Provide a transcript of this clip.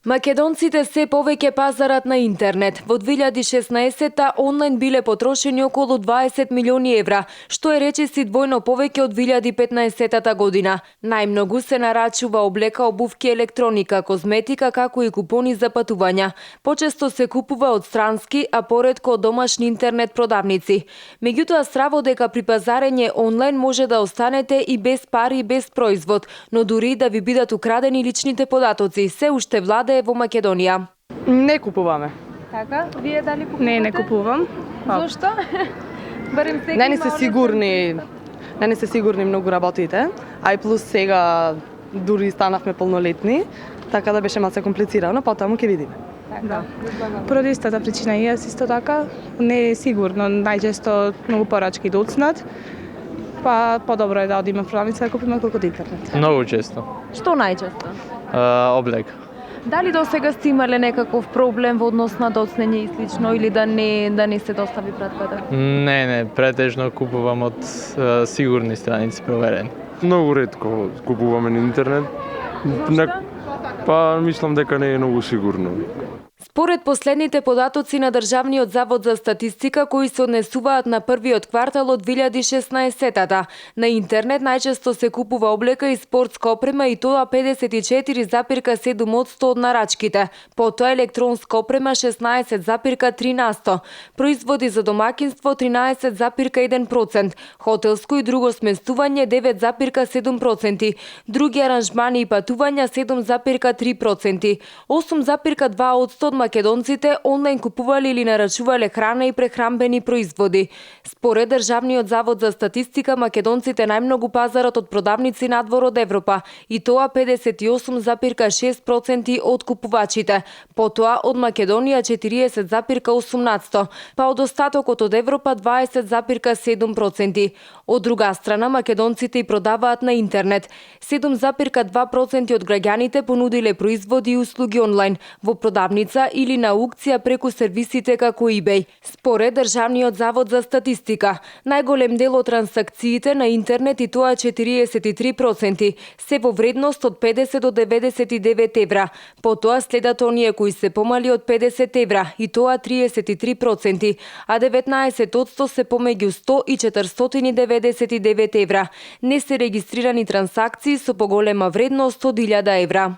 Македонците се повеќе пазарат на интернет. Во 2016-та онлайн биле потрошени околу 20 милиони евра, што е речиси двојно повеќе од 2015-та година. Најмногу се нарачува облека, обувки, електроника, козметика, како и купони за патувања. Почесто се купува од странски, а поретко од домашни интернет продавници. Меѓутоа, страво дека при пазарење онлайн може да останете и без пари и без производ, но дури и да ви бидат украдени личните податоци, се уште владее во Македонија. Не купуваме. Така, вие дали купувате? Не купувам. Зошто? Барем сега Не се сигурни многу работите, а и плюс сега дури станавме полнолетни, така да беше малце комплицирано, потаму ќе видиме. Да. Поради истата причина и јас исто така, не е сигурно, најчесто многу порачки доцнат, па подобро е да одиме в продавница да купиме колку од интернет. Многу често. Што најчесто? Облек. Дали до сега сте имале некаков проблем во однос на доцнење и слично, или да не се достави пратката? Не, претежно купувам од сигурни страници, проверени. Многу ретко купуваме на интернет. Па мислам дека не е многу сигурно. Според последните податоци на Државниот завод за статистика, кои се однесуваат на првиот квартал од 2016-та, на интернет најчесто се купува облека и спортска опрема, и тоа 54,7% од нарачките. Потоа електронска опрема 16,3%, производи за домакинство 13,1%, хотелско и друго сместување 9,7%, други аранжмани и патувања 7,3%, 8,2% од македонците онлайн купувале или нарачувале храна и прехранбени производи. Според Државниот завод за статистика, македонците најмногу пазарат од продавници надвор од Европа, и тоа 58,6% од купувачите. Потоа од Македонија 40,8%, па од остатокот од Европа 20,7%. Од друга страна, македонците и продаваат на интернет. 7,2% од граѓаните понудиле производи и услуги онлайн, во продавница или на аукција преку сервисите како eBay. Според Државниот завод за статистика, најголем дел од трансакциите на интернет, и тоа 43%, се во вредност од 50 до 99 евра. Потоа следат оние кои се помали од 50 евра, и тоа 33%, а 19% се помеѓу 100 и 499 евра. Не се регистрирани трансакции со поголема вредност од 1000 евра.